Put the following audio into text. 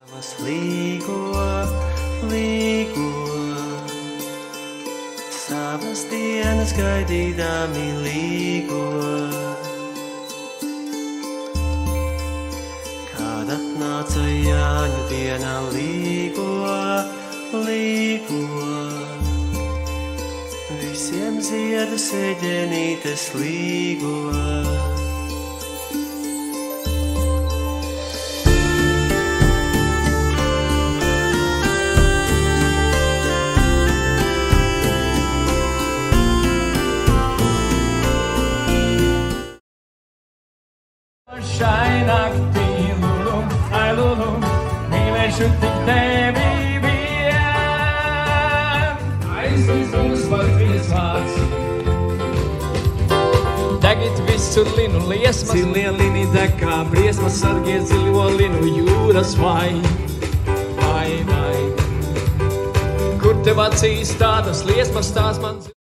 Līgo, savas dienas gaidīdami līgo. Kad atnāca Jāņu diena līgo, visiem ziedu sēģenītes līgo. Šai naktī, lulum, ai lulum, mīlēšu tik tevi vien. Aizmizums var viens vārds. Degit visur linu liesmas, zilie lini deg kā briesmas, sargie zilo linu jūras vai. Kur tev acīs tādas liesmas, tās man